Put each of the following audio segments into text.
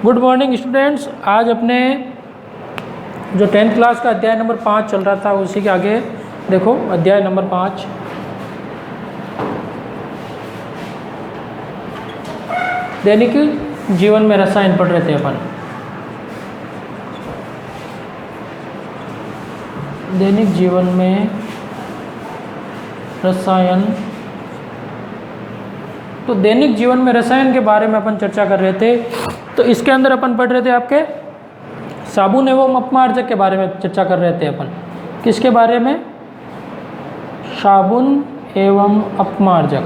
Good morning students. आज अपने जो 10th क्लास का अध्याय नंबर 5 चल रहा था उसी के आगे देखो अध्याय नंबर 5 दैनिक जीवन में रसायन पढ़ रहे थे अपन। दैनिक जीवन में रसायन, तो दैनिक जीवन में रसायन के बारे में अपन चर्चा कर रहे थे। तो इसके अंदर अपन पढ़ रहे थे आपके साबुन एवं अपमार्जक के बारे में चर्चा कर रहे थे अपन। किसके बारे में? साबुन एवं अपमार्जक।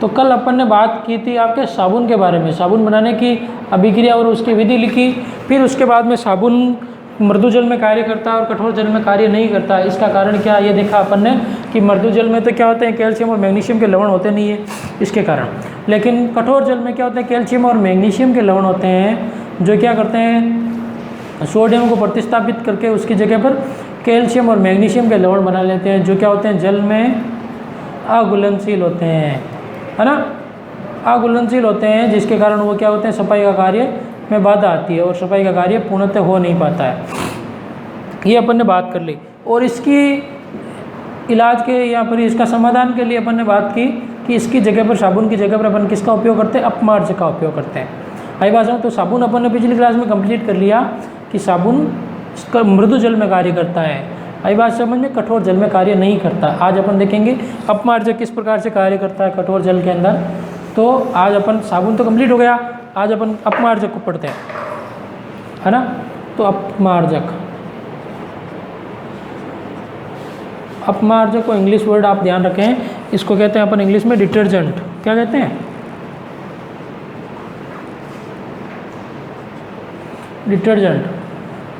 तो कल अपन ने बात की थी आपके साबुन के बारे में, साबुन बनाने की अभिक्रिया और उसकी विधि लिखी। फिर उसके बाद में साबुन मृदु जल में कार्य करता है और कठोर जल में कार्य नहीं करता है। इसका कारण क्या ये देखा अपन ने कि मृदु जल में तो क्या होते हैं, कैल्शियम और मैग्नीशियम के लवण होते नहीं है इसके कारण। लेकिन कठोर जल में क्या होते हैं, कैल्शियम और मैग्नीशियम के लवण होते हैं जो क्या करते हैं, सोडियम को प्रतिस्थापित करके उसकी जगह पर कैल्शियम और मैग्नीशियम के लवण बना लेते हैं, जो क्या होते हैं, जल में अघुलनशील होते हैं, है ना, अघुलनशील होते हैं, जिसके कारण वो क्या होते हैं, सफाई का कार्य में बाधा आती है और सफाई का कार्य पूर्णतः हो नहीं पाता है। ये अपन ने बात कर ली। और इसकी इलाज के यहाँ पर इसका समाधान के लिए अपन ने बात की कि इसकी जगह पर, साबुन की जगह पर अपन किसका उपयोग करते हैं, अपमार्जक का उपयोग करते हैं। आई बात समझ। तो साबुन अपन ने पिछली क्लास में कंप्लीट कर लिया कि साबुन मृदु जल में कार्य करता है। आई बात समझ में, कठोर जल में कार्य नहीं करता। आज अपन देखेंगे अपमार्जक किस प्रकार से कार्य करता है कठोर जल के अंदर। तो आज अपन साबुन तो कंप्लीट हो गया, आज अपन अपमार्जक को पढ़ते हैं, है ना। तो अपमार्जक, अपमार्जक को इंग्लिश वर्ड आप ध्यान रखें, इसको कहते हैं अपन इंग्लिश में डिटर्जेंट। क्या कहते हैं? डिटर्जेंट।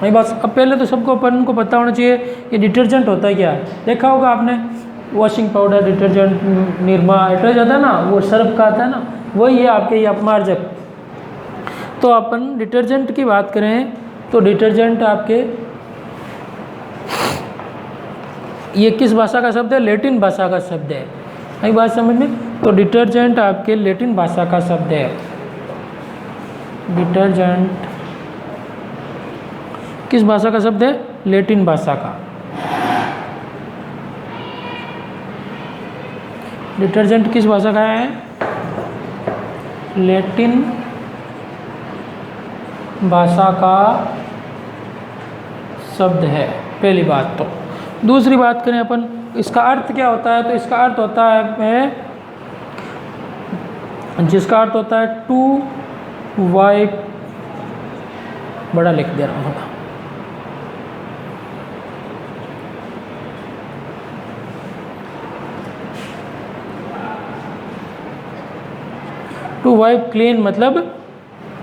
वही बात। अब पहले तो सबको अपन को पता होना चाहिए कि डिटर्जेंट होता है क्या। देखा होगा आपने, washing powder, detergent, Nirma, detergent आता है ना, वो सर्फ का आता है ना, वही है आपके ये अपमार्जक। तो अपन डिटर्जेंट की बात करें तो डिटर्जेंट आपके ये किस भाषा का शब्द है? लैटिन भाषा का शब्द है। यही बात समझ में। तो डिटर्जेंट आपके लैटिन भाषा का शब्द है। डिटर्जेंट किस भाषा का शब्द है? लैटिन भाषा का। डिटर्जेंट किस भाषा का है? लैटिन भाषा का शब्द है, पहली बात। तो दूसरी बात करें अपन, इसका अर्थ क्या होता है? तो इसका अर्थ होता है, जिसका अर्थ होता है टू वाइप, बड़ा लिख दे रहा हूँ, टू वाइप क्लीन, मतलब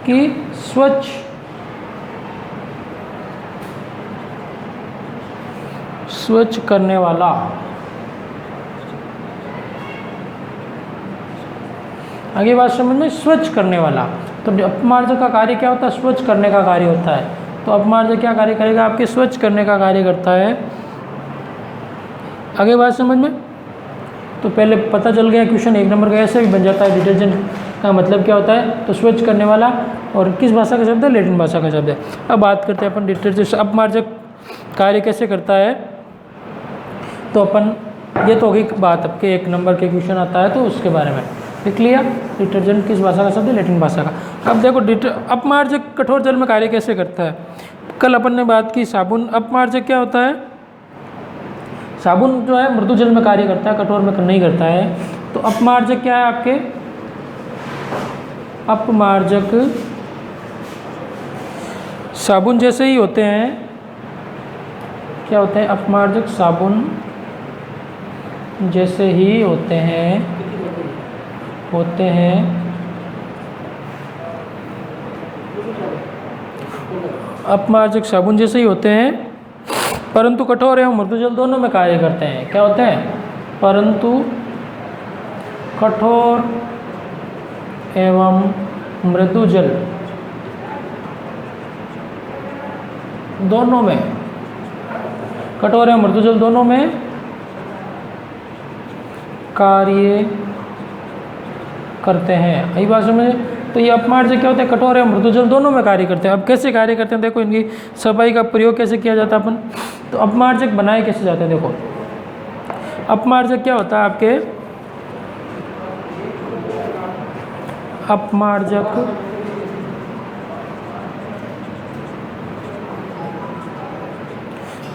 कि स्वच्छ, स्वच्छ करने वाला। आगे बात समझ में, स्वच्छ करने वाला। तो अपमार्जक का कार्य क्या होता है? स्वच्छ करने का कार्य होता है। तो अपमार्जक क्या कार्य करेगा? आपके स्वच्छ करने का कार्य करता है। आगे बात समझ में। तो पहले पता चल गया, क्वेश्चन 1 नंबर का ऐसे भी बन जाता है, डिटर्जेंट का मतलब क्या होता है, तो स्वच्छ करने वाला। और किस भाषा का शब्द है? लैटिन भाषा का शब्द है। अब बात करते हैं अपन डिटर्जेंट अपमार्जक कार्य कैसे करता है। तो अपन, ये तो होगी बात, आपके 1 नंबर के क्वेश्चन आता है तो उसके बारे में लिख लिया। डिटर्जेंट किस भाषा का शब्द है? लैटिन भाषा का। अब देखो अपमार्जक कठोर जल में कार्य कैसे करता है। कल अपन ने बात की साबुन। अपमार्जक क्या होता है? साबुन जो है मृदु जल में कार्य करता है, कठोर में नहीं करता है। तो अपमार्जक क्या है आपके? अपमार्जक साबुन जैसे ही होते हैं। क्या होते हैं? अपमार्जक साबुन जैसे ही होते हैं, अपमार्जक साबुन जैसे ही होते हैं, परंतु कठोर एवं मृदु जल दोनों में कार्य करते हैं। क्या होते हैं? परंतु कठोर एवं मृदु जल दोनों में, कठोर एवं मृदु जल दोनों में कार्य करते हैं। यही बात समझ। तो ये अपमार्जक क्या होते हैं, कठोर एवं मृदु जल दोनों में कार्य करते हैं। अब कैसे कार्य करते हैं देखो, इनकी सफाई का प्रयोग कैसे किया जाता है अपन। तो अपमार्जक बनाए कैसे जाते हैं देखो, अपमार्जक क्या होता है आपके,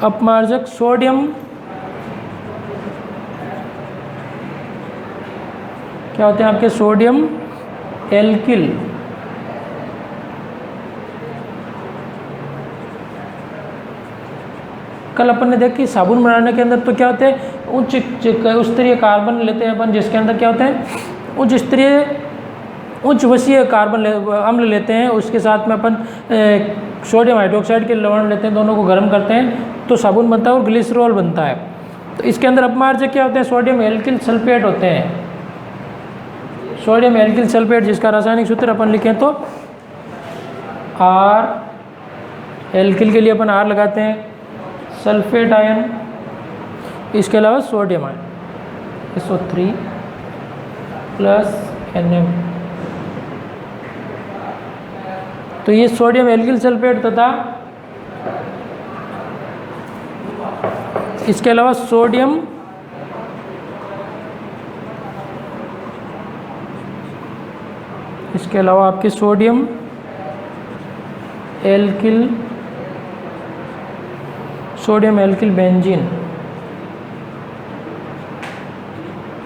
अपमार्जक सोडियम क्या होते हैं आपके, सोडियम एल्किल कल अपन ने देखी साबुन बनाने के अंदर तो क्या होते हैं, उच्च स्तरीय कार्बन लेते हैं अपन, जिसके अंदर क्या होते हैं, उच्च वसीय कार्बन अम्ल लेते हैं, उसके साथ में अपन सोडियम हाइड्रोक्साइड के लवण लेते हैं, दोनों को गर्म करते हैं तो साबुन बनता है और ग्लिसरॉल बनता है। तो इसके अंदर अपमार्जक क्या होते हैं, सोडियम एल्किल सल्फेट होते हैं, सोडियम एल्किल सल्फेट, जिसका रासायनिक सूत्र अपन लिखें तो R, एल्किल के लिए अपन R लगाते हैं, सल्फेट आयन, इसके अलावा sodium ion SO3 plus NM। तो ये सोडियम एल्किल सल्फेट तथा इसके अलावा सोडियम इसके अलावा आपके sodium alkyl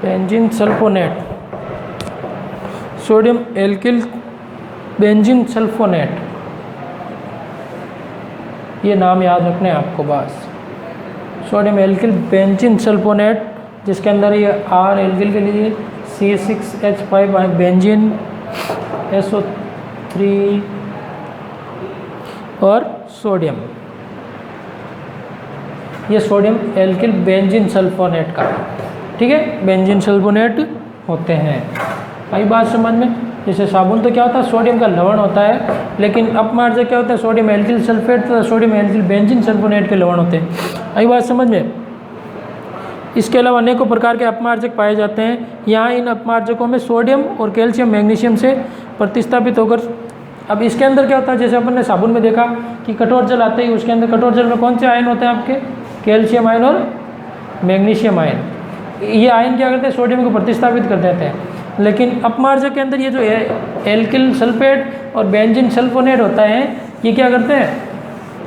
benzene sulphonate, sodium alkyl benzene sulphonate, ये नाम याद रखने हैं आपको बस, सोडियम एल्किल बेंजीन सल्फोनेट, जिसके अंदर ये R एल्किल के लिए C6H5 बेंजीन, SO3 और सोडियम, ये सोडियम एल्किल बेंजीन सल्फोनेट का, ठीक है, बेंजीन सल्फोनेट होते हैं। आई बात समझ में। जैसे साबुन तो क्या होता है, सोडियम का लवण होता है, लेकिन अपमार्जक क्या होता है, सोडियम एल्किल सल्फेट तथा सोडियम एल्किल बेंजीन सल्फोनेट के लवण होते हैं। आई बात समझ में। इसके अलावा अनेकों प्रकार के अपमार्जक पाए जाते हैं। यहाँ इन अपमार्जकों में सोडियम और कैल्शियम मैग्नीशियम से प्रतिस्थापित होकर, अब इसके अंदर क्या होता है, जैसे अपन ने साबुन में देखा कि कठोर जल आते ही उसके अंदर कठोर जल में कौन से आयन होते हैं आपके, कैल्शियम आयन और मैग्नीशियम आयन। ये आयन क्या करते हैं, सोडियम को प्रतिस्थापित कर देते हैं। लेकिन अपमार्जक के अंदर ये जो है एल्किल सल्फेट और बेंजीन सल्फोनेट होता है, ये क्या करते हैं,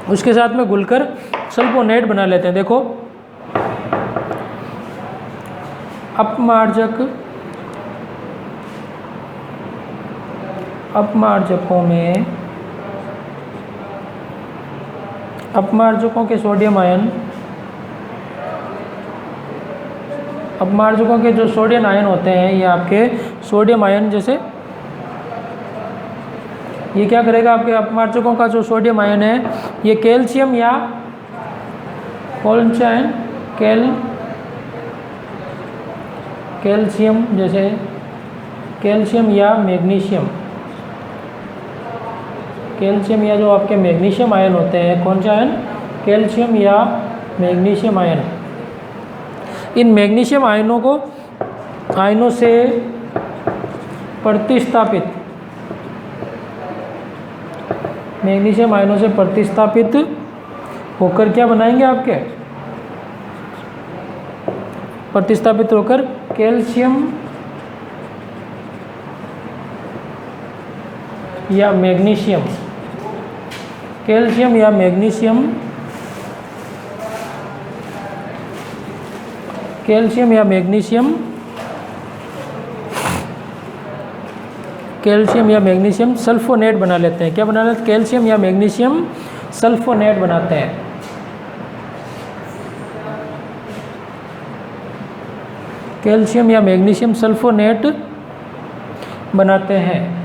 उसके साथ में घुलकर सल्फोनेट बना लेते हैं। देखो अपमार्जकों के सोडियम आयन, अपमार्जकों के जो सोडियम आयन होते हैं, ये आपके सोडियम आयन, जैसे ये क्या करेगा, आपके अपमार्जकों का जो सोडियम आयन है, ये कैल्शियम या कौन सा आयन, कैल्शियम, जैसे कैल्शियम या मैग्नीशियम, कैल्शियम या जो आपके मैग्नीशियम आयन होते हैं, कौन सा आयन, कैल्शियम या मैग्नीशियम आयन। इन मैग्नीशियम आयनों से प्रतिस्थापित होकर क्या बनाएंगे आपके, प्रतिस्थापित होकर कैल्शियम या मैग्नीशियम, कैल्शियम या मैग्नीशियम, कैल्शियम या मैग्नीशियम, कैल्शियम या मैग्नीशियम सल्फोनेट बना लेते हैं। क्या बना लेते हैं, कैल्शियम या मैग्नीशियम सल्फोनेट बनाते हैं। कैल्शियम या मैग्नीशियम सल्फोनेट बनाते हैं।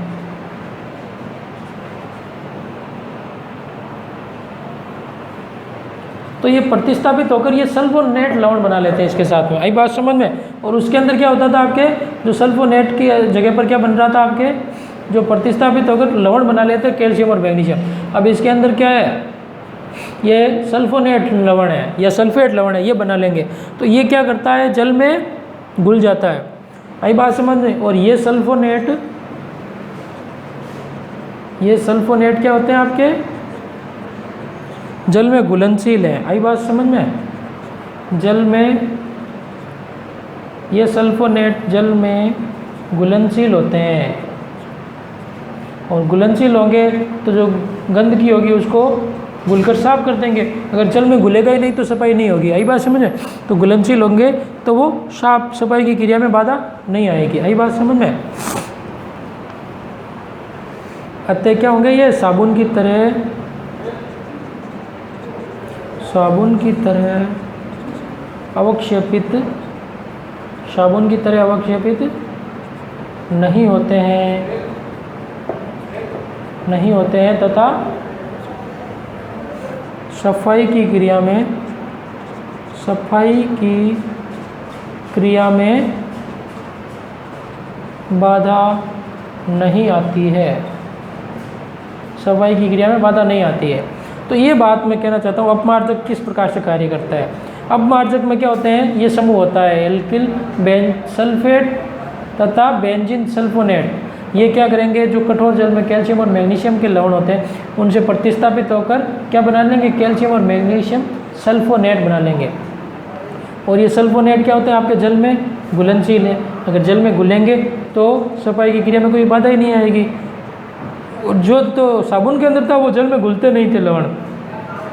तो ये प्रतिस्थापित होकर ये सल्फोनेट लवण बना लेते हैं इसके साथ में। आई बात समझ में। और उसके अंदर क्या होता था, आपके जो सल्फोनेट की जगह पर क्या बन रहा था, आपके जो प्रतिस्थापित होकर लवण बना लेते हैं कैल्शियम और मैग्नीशियम। अब इसके अंदर क्या है, ये सल्फोनेट लवण है या सल्फेट लवण है, ये बना लेंगे। तो ये क्या करता है, जल में घुल जाता है। आई बात समझ में। और ये सल्फोनेट ये सल्फोनेट क्या होते हैं आपके, जल में घुलनशील है। आई बात समझ में? जल में ये सल्फोनेट जल में घुलनशील होते हैं, और घुलनशील होंगे तो जो गंदगी होगी उसको घुलकर साफ कर देंगे। अगर जल में घुलेगा ही नहीं तो सफाई नहीं होगी। आई बात समझ में? तो घुलनशील होंगे तो वो साफ सफाई की क्रिया में बाधा नहीं आएगी। आई बात समझ में? अतः क्या होंगे ये साबुन की तरह, साबुन की तरह अवक्षेपित, साबुन की तरह अवक्षेपित नहीं होते हैं, नहीं होते हैं तथा सफाई की क्रिया में, सफाई की क्रिया में बाधा नहीं आती है, सफाई की क्रिया में बाधा नहीं आती है। तो ये बात मैं कहना चाहता हूँ अपमार्जक किस प्रकार से कार्य करता है। अपमार्जक में क्या होते हैं, ये समूह होता है एल्किल सल्फेट तथा बेंजीन सल्फोनेट। ये क्या करेंगे, जो कठोर जल में कैल्शियम और मैग्नीशियम के लवण होते हैं उनसे प्रतिस्थापित होकर क्या बना लेंगे, कैल्शियम और मैग्नीशियम सल्फोनेट बना लेंगे। और ये सल्फोनेट क्या होते हैं आपके जल में घुलनशील है। अगर जल में घुलेंगे तो सफाई की क्रिया में कोई बाधा ही नहीं आएगी। और जो तो साबुन के अंदर था वो जल में घुलते नहीं थे लवण,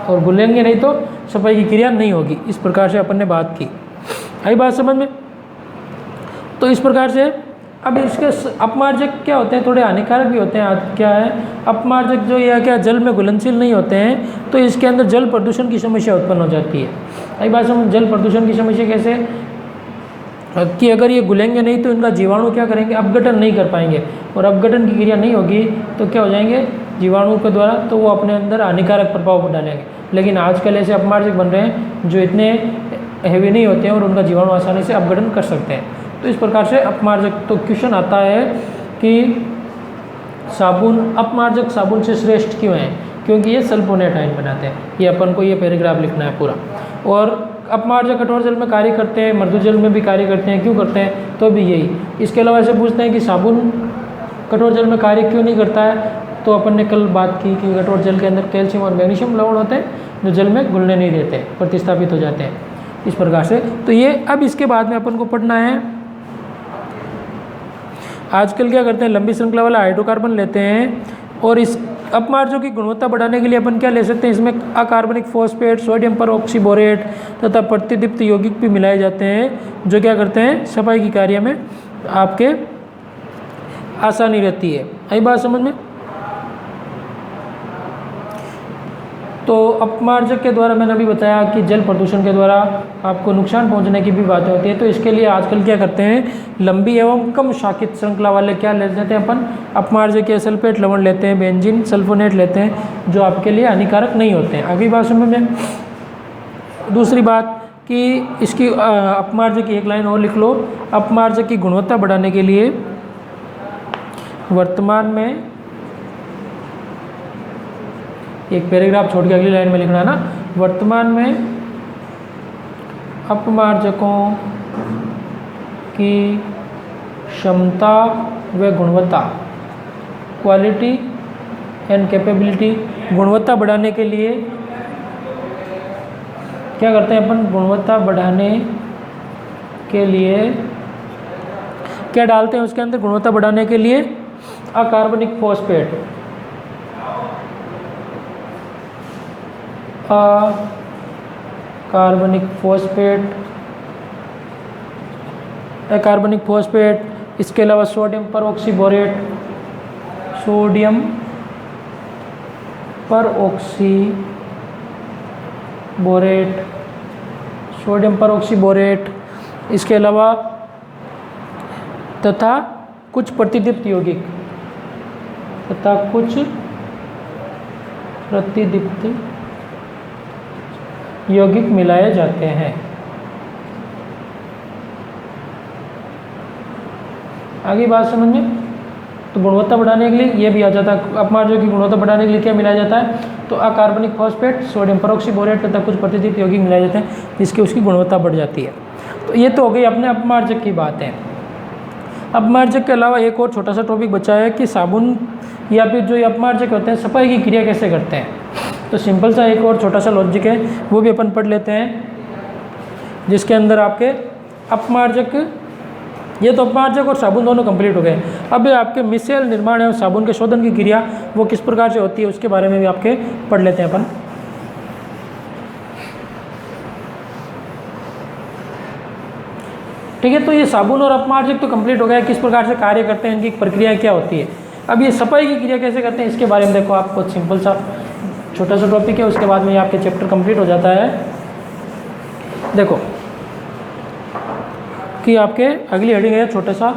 और घुलेंगे नहीं तो सफाई की क्रिया नहीं होगी। इस प्रकार से अपन ने बात की। आई बात समझ में? तो इस प्रकार से अब इसके अपमार्जक क्या होते हैं, थोड़े हानिकारक भी होते हैं। क्या है अपमार्जक, जो यह क्या जल में घुलनशील नहीं होते हैं तो इसके अंदर जल प्रदूषण की समस्या उत्पन्न हो जाती है। आई बात समझ? जल प्रदूषण की समस्या कैसे कि अगर ये घुलेंगे नहीं तो इनका जीवाणु क्या करेंगे, अपघटन नहीं कर पाएंगे, और अपघटन की क्रिया नहीं होगी तो क्या हो जाएंगे जीवाणु के द्वारा, तो वो अपने अंदर हानिकारक प्रभाव डालेंगे। लेकिन आजकल ऐसे अपमार्जक बन रहे हैं जो इतने हैवी नहीं होते हैं और उनका जीवाणु आसानी से अपघटन कर सकते हैं। तो इस प्रकार से अपमार्जक, तो क्वेश्चन आता है कि साबुन, अपमार्जक साबुन से श्रेष्ठ क्यों है, क्योंकि ये सल्फोनेट आयन बनाते हैं। ये अपन को ये पैराग्राफ लिखना है पूरा। और अपमार्जक कठोर जल में कार्य करते हैं, मृदु जल में भी कार्य करते हैं, क्यों करते हैं, तो भी यही। इसके अलावा ऐसे पूछते हैं कि साबुन कठोर जल में कार्य क्यों नहीं करता है, तो अपन ने कल बात की कि कठोर जल के अंदर कैल्शियम और मैग्नीशियम लवण होते हैं जो जल में घुलने नहीं देते, प्रतिस्थापित हो जाते हैं इस प्रकार से। तो ये अब इसके बाद में अपन को पढ़ना है, आजकल क्या करते हैं लंबी श्रृंखला वाला हाइड्रोकार्बन लेते हैं, और इस अपमार्जकों की गुणवत्ता बढ़ाने के लिए अपन क्या ले सकते हैं, इसमें अकार्बनिक फॉस्फेट, सोडियम परऑक्सीबोरेट तथा प्रतिदीप्त यौगिक भी मिलाए जाते हैं, जो क्या करते हैं सफाई की कार्य में आपके आसानी रहती है। आई बात समझ में? तो अपमार्जक के द्वारा मैंने अभी बताया कि जल प्रदूषण के द्वारा आपको नुकसान पहुंचने की भी बातें होती है। तो इसके लिए आजकल क्या करते हैं, लंबी एवं कम शाखित श्रृंखला वाले क्या ले लेते हैं अपन, अपमार्जक या सल्फेट लवण लेते हैं, बेंजीन सल्फोनेट लेते हैं, जो आपके लिए हानिकारक नहीं होते हैं। अगली बात समझ में? दूसरी बात कि इसकी अपमार्जक की एक लाइन और लिख लो, अपमार्जक की गुणवत्ता बढ़ाने के लिए वर्तमान में, एक पैराग्राफ छोड़ के अगली लाइन में लिखना है ना, वर्तमान में अपमार्जकों की क्षमता व गुणवत्ता, क्वालिटी एंड कैपेबिलिटी, गुणवत्ता बढ़ाने के लिए क्या करते हैं अपन, गुणवत्ता बढ़ाने के लिए क्या डालते हैं उसके अंदर, गुणवत्ता बढ़ाने के लिए अकार्बनिक फॉस्फेट, कार्बनिक फॉस्फेट, अकार्बनिक फॉस्फेट, इसके अलावा सोडियम परऑक्सीबोरेट, सोडियम परऑक्सीबोरेट, सोडियम परऑक्सीबोरेट, इसके अलावा तथा कुछ प्रतिदीप्त यौगिक, तथा कुछ प्रतिदीप्त यौगिक मिलाए जाते हैं। आगे बात समझ में? तो गुणवत्ता बढ़ाने के लिए ये भी आ जाता है, अपमार्जक की गुणवत्ता बढ़ाने के लिए क्या मिलाया जाता है, तो अकार्बनिक फॉस्फेट, सोडियम परऑक्सीबोरेट तथा कुछ प्रतिदीप्त यौगिक मिलाए जाते हैं, जिसकी उसकी गुणवत्ता बढ़ जाती है। तो ये तो हो गई अपने अपमार्जक की बात है। अपमार्जक के अलावा एक और छोटा सा टॉपिक बचा है कि साबुन या फिर जो ये अपमार्जक होते हैं सफाई की क्रिया कैसे करते हैं। तो सिंपल सा एक और छोटा सा लॉजिक है, वो भी अपन पढ़ लेते हैं, जिसके अंदर आपके अपमार्जक, ये तो अपमार्जक और साबुन दोनों कंप्लीट हो गए। अब आपके मिसेल निर्माण एवं साबुन के शोधन की क्रिया वो किस प्रकार से होती है उसके बारे में भी आपके पढ़ लेते हैं अपन। ठीक है, तो ये साबुन और अपमार्जक तो कंप्लीट हो गया, किस प्रकार से कार्य करते हैं, इनकी प्रक्रिया क्या होती है। अब ये सफाई की क्रिया कैसे करते हैं इसके बारे में देखो, आपको सिंपल सा छोटा सा टॉपिक है, उसके बाद में आपके चैप्टर कंप्लीट हो जाता है। देखो कि आपके अगली हेडिंग है छोटा सा,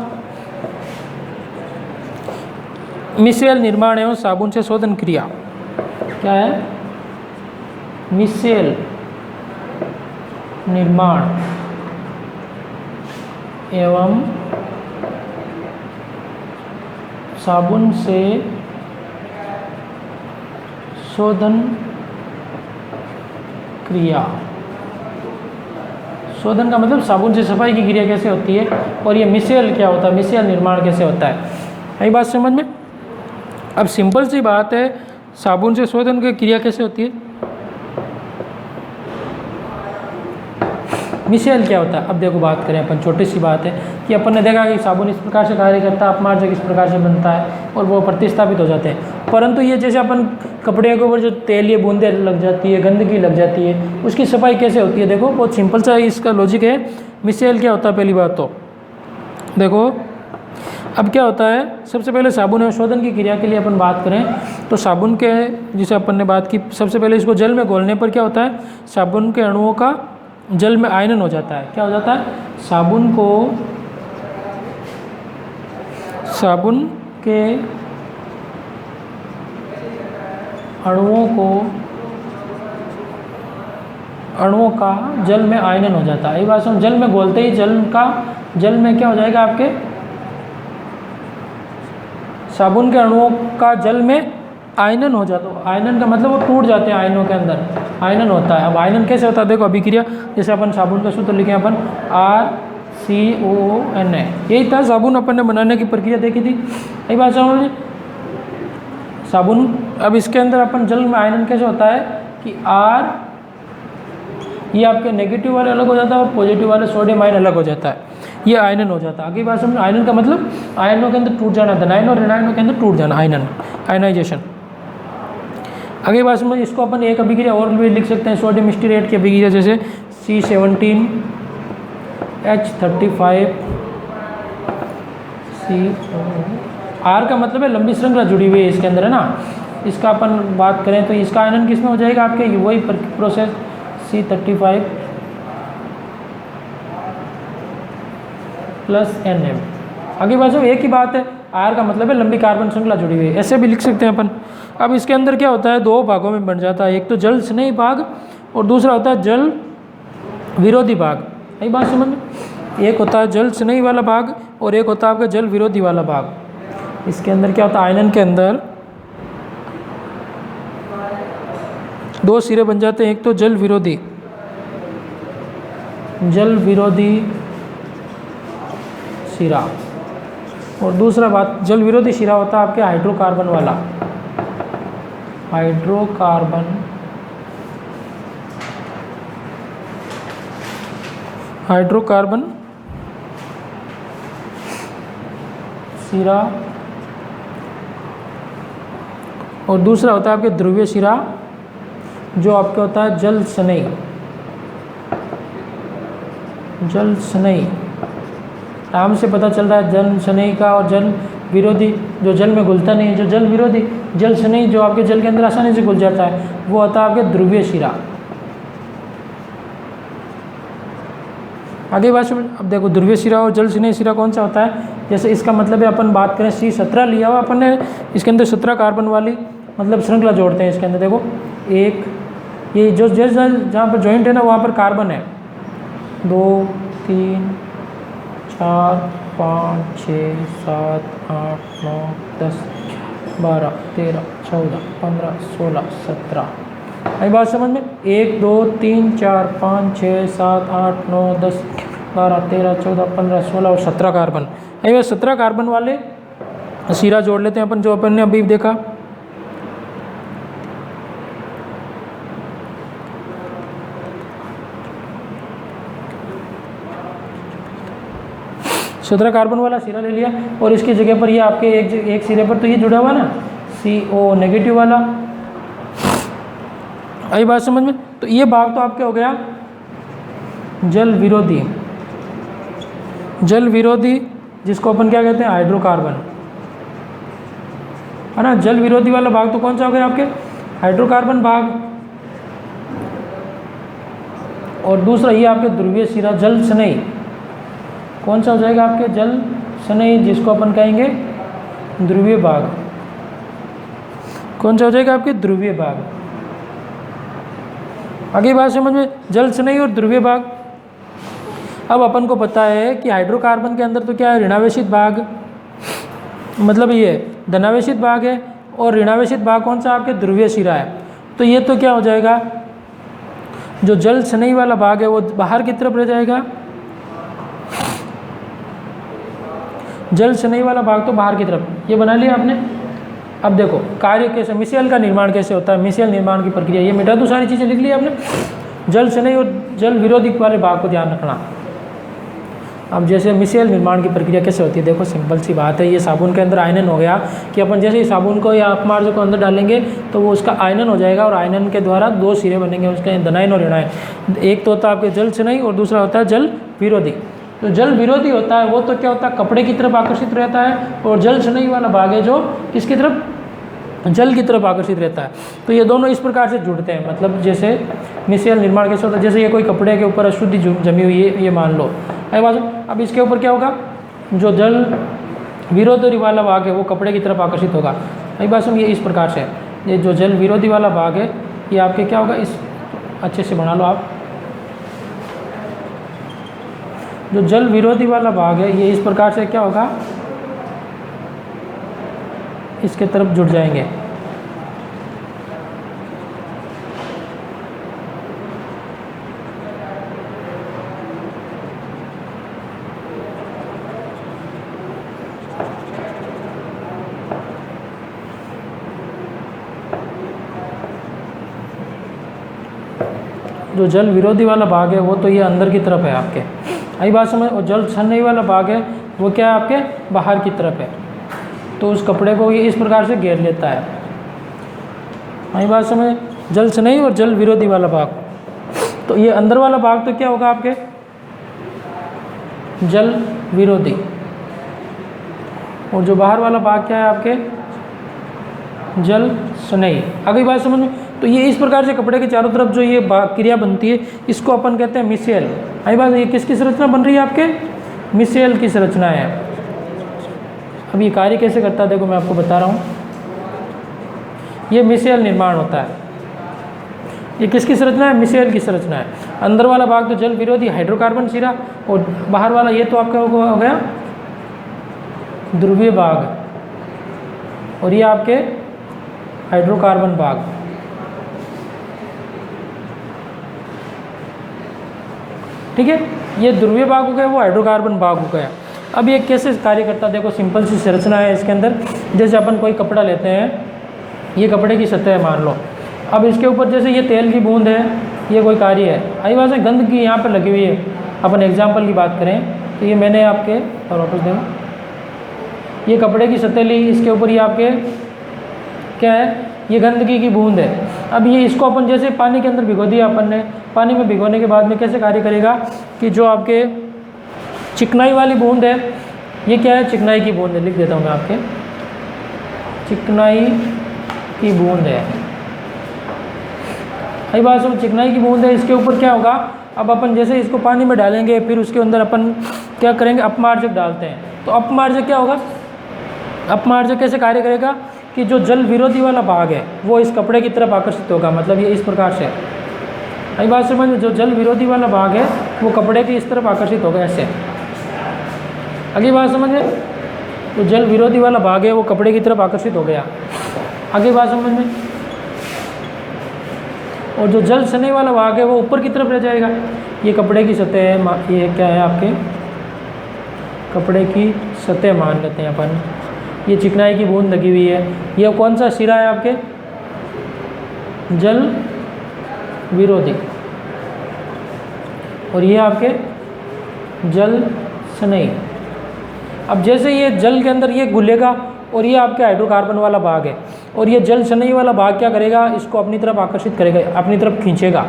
मिसेल निर्माण एवं साबुन से शोधन क्रिया। क्या है? मिसेल निर्माण एवं साबुन से शोधन क्रिया। शोधन का मतलब साबुन से सफाई की क्रिया कैसे होती है, और ये मिसेल क्या होता है, मिसेल निर्माण कैसे होता है। यही बात समझ में। अब सिंपल सी बात है, साबुन से शोधन की क्रिया कैसे होती है, मिसेल क्या होता है। अब देखो बात करें अपन, छोटी सी बात है कि अपन ने देखा कि साबुन इस प्रकार से कार्य करता है, अपमार्जक इस प्रकार से बनता है और वो प्रतिस्थापित हो जाते हैं। परंतु ये जैसे अपन कपड़े के ऊपर जो तेल या बूंदें लग जाती है, गंदगी लग जाती है, उसकी सफाई कैसे होती है। देखो बहुत सिंपल सा इसका लॉजिक है। मिसेल क्या होता है, पहली बात तो देखो, अब क्या होता है, सबसे पहले साबुन एवं शोधन की क्रिया के लिए अपन बात करें तो साबुन के, जिसे अपन ने बात की, सबसे पहले इसको जल में घोलने पर क्या होता है, साबुन के अणुओं का जल में आयनन हो जाता है। क्या हो जाता है, साबुन के अणुओं का जल में आयनन हो जाता है। ये बात समझ, जल में घोलते ही जल में क्या हो जाएगा, आपके साबुन के अणुओं का जल में आयनन हो जाता है। आयनन का मतलब वो टूट जाते हैं आयनों के अंदर, आयनन होता है। अब आयनन कैसे होता है, देखो अभिक्रिया, जैसे अपन साबुन का सूत्र लिखे अपन RCON है, यही था साबुन अपन ने बनाने की प्रक्रिया देखी थी। यही बात समझ साबुन। अब इसके अंदर अपन जल में आयनन कैसे होता है कि ये आपके नेगेटिव वाले अलग हो जाता है और पॉजिटिव वाले सोडियम आयन अलग हो जाता है, ये आयनन हो जाता है। आगे बात समझ, आयनन का मतलब आयनों के अंदर टूट जाना, धनायन और ऋणायनों के अंदर टूट जाना, आयनाइजेशन। आगे बात समझ, इसको अपन एक अभिक्रिया और भी लिख सकते हैं, सोडियम स्टीरेट की अभिक्रिया, जैसे C17H35 R का मतलब है लंबी श्रृंखला जुड़ी हुई है इसके अंदर, है ना। इसका अपन बात करें तो इसका आयनन किस में हो जाएगा, आपके वही प्रोसेस C35 + NM। आगे बात एक ही बात है, R का मतलब है लंबी कार्बन श्रृंखला जुड़ी हुई है, ऐसे भी लिख सकते हैं अपन। अब इसके अंदर क्या होता है, दो भागों में बन जाता है, एक तो जल स्नेही भाग और दूसरा होता है जल विरोधी भाग। यही बात समझ में, एक होता है जल स्नेही वाला भाग और एक होता है आपका जल विरोधी वाला भाग। इसके अंदर क्या होता है, आयनन के अंदर दो सिरे बन जाते हैं, एक तो जल विरोधी शिरा और दूसरा बात जल विरोधी शिरा होता है आपके हाइड्रोकार्बन वाला, हाइड्रोकार्बन शिरा और दूसरा होता है आपके ध्रुवीय शिरा जो आपके होता है जल स्नेही। नाम से पता चल रहा है जल स्नेही का, और जल विरोधी जो जल में घुलता नहीं है, जो जल विरोधी जल स्नेही जो आपके जल के अंदर आसानी से घुल जाता है, वो होता है आपके ध्रुवीय शिरा। आगे बात समझ। अब देखो ध्रुवीय शिरा और जल स्नेही शिरा कौन सा होता है, जैसे इसका मतलब है अपन बात करें C17 लिया हुआ अपन ने, इसके अंदर 17 कार्बन वाली मतलब श्रृंखला जोड़ते हैं इसके अंदर। देखो एक ये जो जहाँ पर जॉइंट है ना वहाँ पर कार्बन है 2 3 4 5 6 7 8 9 10 12 13 14 15 16 17। आई बात समझ में, 1 2 3 4 5 6 7 8 9 10 12 13 14 15 16 और 17 कार्बन। आई बात 17 कार्बन वाले सिरा जोड़ लेते हैं अपन, जो अपन ने अभी देखा। सत्रह कार्बन वाला सिरा ले लिया और इसकी जगह पर ये आपके एक सिरे पर तो ये जुड़ा हुआ ना CO नेगेटिव वाला। आई बात समझ में? तो ये भाग तो आपके हो गया जल विरोधी, जल विरोधी जिसको अपन क्या कहते हैं हाइड्रोकार्बन, है ना। जल विरोधी वाला भाग तो कौन सा हो गया आपके हाइड्रोकार्बन भाग। और दूसरा ये आपके ध्रुवीय सिरा जल स्नेही, कौन सा हो जाएगा आपके जल स्नेही, जिसको अपन कहेंगे ध्रुवीय भाग। कौन सा हो जाएगा आपके ध्रुवीय भाग। आगे बात समझ में, जल स्नेही और ध्रुवीय भाग। अब अपन को पता है कि हाइड्रोकार्बन के अंदर तो क्या है ऋणावेशित भाग, मतलब ये धनावेशित भाग है, और ऋणावेशित भाग कौन सा आपके ध्रुवीय सिरा है। तो ये तो क्या हो जाएगा, जो जल स्नेही वाला भाग है वो बाहर की तरफ रह जाएगा, जल स्नेही वाला भाग तो बाहर की तरफ। ये बना लिया आपने। अब देखो कार्य कैसे, मिसेल का निर्माण कैसे होता है, मिसेल निर्माण की प्रक्रिया, ये मिटा दो, सारी चीज़ें लिख ली आपने। जल स्नेही और जल विरोधी वाले भाग को ध्यान रखना। अब जैसे मिसेल निर्माण की प्रक्रिया कैसे होती है, देखो सिंपल सी बात है। ये साबुन के अंदर आयनन हो गया कि अपन जैसे ही साबुन को या अपमार्जक को अंदर डालेंगे तो वो उसका आयनन हो जाएगा, और आयनन के द्वारा दो सिरे बनेंगे उसके, धनायन और ऋणायन। एक तो होता है आपके जल स्नेही और दूसरा होता है जल विरोधी। तो जल विरोधी होता है वो तो क्या होता है कपड़े की तरफ आकर्षित रहता है, और जल स्नेही वाला भाग है जो किसकी तरफ, जल की तरफ आकर्षित रहता है। तो ये दोनों इस प्रकार से जुड़ते हैं, मतलब जैसे मिसेल निर्माण कैसे होता है, जैसे ये कोई कपड़े के ऊपर अशुद्धि जमी हुई है, ये मान लो है बात। अब इसके ऊपर क्या होगा, जो जल विरोधी वाला भाग है वो कपड़े की तरफ आकर्षित होगा। अभी बात ये इस प्रकार से, ये जो जल विरोधी वाला भाग है ये आपके क्या होगा, इस अच्छे से बना लो आप। जो जल विरोधी वाला भाग है ये इस प्रकार से क्या होगा, इसके तरफ जुड़ जाएंगे। जो जल विरोधी वाला भाग है वो तो ये अंदर की तरफ है आपके, आई बात समझ। और जल स्नेही वाला भाग है वो क्या है आपके बाहर की तरफ है, तो उस कपड़े को ये इस प्रकार से घेर लेता है। आई बात समझ। जल स्नेही और जल विरोधी वाला भाग, तो ये अंदर वाला भाग तो क्या होगा आपके जल विरोधी, और जो बाहर वाला भाग क्या है आपके जल स्नेही। अगली बात समझ में। तो ये इस प्रकार से कपड़े के चारों तरफ जो ये क्रिया बनती है इसको अपन कहते हैं मिसेल। आई बात, ये किसकी संरचना बन रही है आपके मिसेल की संरचना है। अब ये कार्य कैसे करता है देखो मैं आपको बता रहा हूँ। ये मिसेल निर्माण होता है, ये किसकी संरचना है मिसेल की संरचना है। अंदर वाला भाग तो जल विरोधी हाइड्रोकार्बन सिरा, और बाहर वाला ये तो आपका हो गया ध्रुवीय भाग, और ये आपके हाइड्रोकार्बन भाग। ठीक है, ये ध्रुवीय भाग हो गया, वो हाइड्रोकार्बन भाग हो गया। अब ये कैसे कार्य करता है देखो, सिंपल सी संरचना है इसके अंदर। जैसे अपन कोई कपड़ा लेते हैं, ये कपड़े की सतह है मान लो, अब इसके ऊपर जैसे ये तेल की बूंद है, ये कोई कार्य है। आई बात है, गंध की यहाँ पर लगी हुई है। अपन एग्जाम्पल की बात करें तो ये मैंने आपके और वापस दें, ये कपड़े की सतह ली, इसके ऊपर ये आपके क्या है ये गंदगी की बूंद है। अब ये इसको अपन जैसे पानी के अंदर भिगो दिया अपन ने, पानी में भिगोने के बाद में कैसे कार्य करेगा कि जो आपके चिकनाई वाली बूंद है, ये क्या है चिकनाई की बूंद है, लिख देता हूँ मैं आपके चिकनाई की बूंद है। आई बात सब चिकनाई की बूंद है, इसके ऊपर क्या होगा, अब अपन जैसे इसको पानी में डालेंगे फिर उसके अंदर अपन क्या करेंगे अपमार्जक डालते हैं, तो अपमार्जक क्या होगा, अपमार्जक कैसे कार्य करेगा कि जो जल विरोधी वाला भाग है वो इस कपड़े की तरफ आकर्षित होगा, मतलब ये इस प्रकार से। आई बात समझ, जो जल विरोधी वाला भाग है वो कपड़े की इस तरफ आकर्षित होगा ऐसे। अगली बात समझ में, तो जल विरोधी वाला भाग है वो कपड़े की तरफ आकर्षित हो गया। आगे बात समझ में, और जो जल स्नेही वाला भाग है वो ऊपर की तरफ रह जाएगा। ये कपड़े की सतह है, ये क्या है आपके कपड़े की सतह मान लेते हैं अपन, ये चिकनाई की बूंद लगी हुई है। ये कौन सा सिरा है आपके? जल विरोधी। और ये आपके जल स्नेही। अब जैसे ये जल के अंदर ये घुलेगा और ये आपके हाइड्रोकार्बन वाला भाग है, और ये जल स्नेही वाला भाग क्या करेगा? इसको अपनी तरफ आकर्षित करेगा, अपनी तरफ खींचेगा।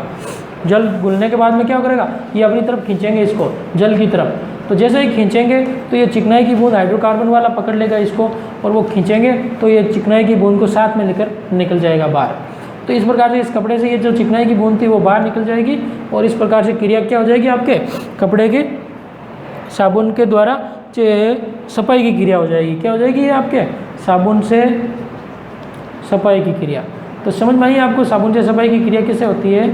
जल घुलने के बाद में क्या करेगा? ये अपनी तरफ खींचेंगे इसको जल की तरफ। तो जैसे ही खींचेंगे तो ये चिकनाई की बूंद हाइड्रोकार्बन वाला पकड़ लेगा इसको, और वो खींचेंगे तो ये चिकनाई की बूंद को साथ में लेकर निकल जाएगा बाहर। तो इस प्रकार से इस कपड़े से ये जो चिकनाई की बूंद थी वो बाहर निकल जाएगी, और इस प्रकार से क्रिया क्या हो जाएगी? आपके कपड़े के साबुन के द्वारा सफाई की क्रिया हो जाएगी। क्या हो जाएगी? ये आपके साबुन से सफाई की क्रिया। तो समझ में आई आपको साबुन से सफाई की क्रिया कैसे होती है?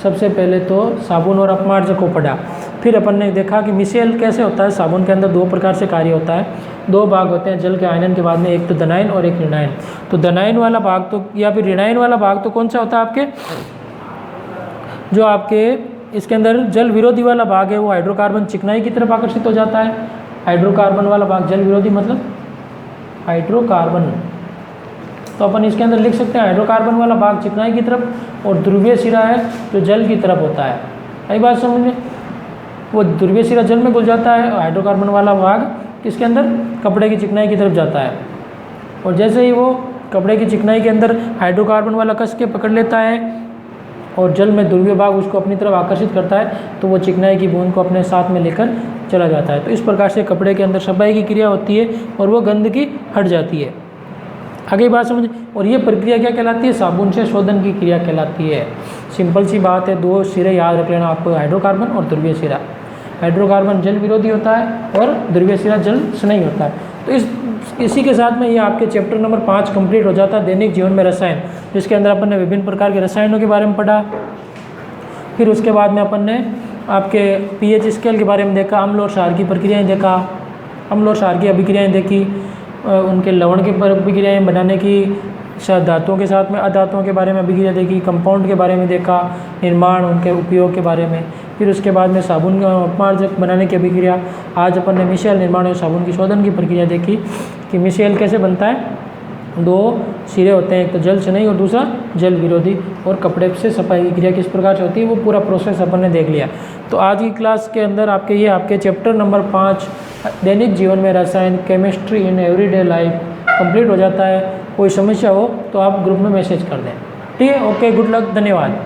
सबसे पहले तो साबुन और अपमार्जक को पढ़ा, फिर अपन ने देखा कि मिसेल कैसे होता है। साबुन के अंदर दो प्रकार से कार्य होता है, दो भाग होते हैं जल के आयनन के बाद में, एक तो धनायन और एक ऋणायन। तो धनायन वाला भाग तो या फिर ऋणायन वाला भाग तो कौन सा होता है आपके? जो आपके इसके अंदर जल विरोधी वाला भाग है वो हाइड्रोकार्बन चिकनाई की तरफ आकर्षित हो जाता है। हाइड्रोकार्बन वाला भाग जल विरोधी मतलब हाइड्रोकार्बन, तो अपन इसके अंदर लिख सकते हैं हाइड्रोकार्बन वाला भाग चिकनाई की तरफ, और ध्रुवीय सिरा है जो जल की तरफ होता है। आई बात समझ में? वो ध्रुवीय सिरा जल में घुल जाता है, हाइड्रोकार्बन वाला भाग किसके अंदर? कपड़े की चिकनाई की तरफ जाता है। और जैसे ही वो कपड़े की चिकनाई के अंदर हाइड्रोकार्बन वाला कस के पकड़ लेता है और जल में ध्रुवीय भाग उसको अपनी तरफ आकर्षित करता है, तो वो चिकनाई की बूंद को अपने साथ में लेकर चला जाता है। तो इस प्रकार से कपड़े के अंदर सफाई की क्रिया होती है और वो गंदगी हट जाती है। आगे बात समझ। और ये प्रक्रिया क्या कहलाती है? साबुन से शोधन की क्रिया कहलाती है। सिंपल सी बात है, दो सिरे याद रख लेना आपको, हाइड्रोकार्बन और ध्रुवीय सिरा। हाइड्रोकार्बन जल विरोधी होता है और ध्रुवीय सिरा जल स्नेही होता है। तो इसी के साथ में ये आपके चैप्टर नंबर 5 कंप्लीट हो जाता है, दैनिक जीवन में रसायन, जिसके अंदर अपन ने विभिन्न प्रकार के रसायनों के बारे में पढ़ा। फिर उसके बाद में अपन ने आपके पीएच स्केल के बारे में देखा, अम्ल और क्षार की प्रक्रियाएँ देखा, अम्ल और क्षार की अभिक्रियाएँ देखी, उनके लवण की अभिक्रियाएँ बनाने की, धातुओं के साथ में अधातुओं के बारे में अभिक्रिया देखी, कंपाउंड के बारे में देखा, निर्माण उनके उपयोग के बारे में। फिर उसके बाद में साबुन अपमार्जक बनाने की अभिक्रिया। आज अपन ने मिसेल निर्माण और साबुन की शोधन की प्रक्रिया देखी कि मिसेल कैसे बनता है। दो सिरे होते हैं, एक तो जल स्नेही और दूसरा जल विरोधी, और कपड़े से सफाई की क्रिया किस प्रकार से होती है वो पूरा प्रोसेस अपन ने देख लिया। तो आज की क्लास के अंदर आपके चैप्टर नंबर 5 दैनिक जीवन में रसायन, chemistry in everyday life complete हो जाता है। कोई समस्या हो तो आप ग्रुप में मैसेज कर दें। ठीक है, ओके, गुड लक, धन्यवाद।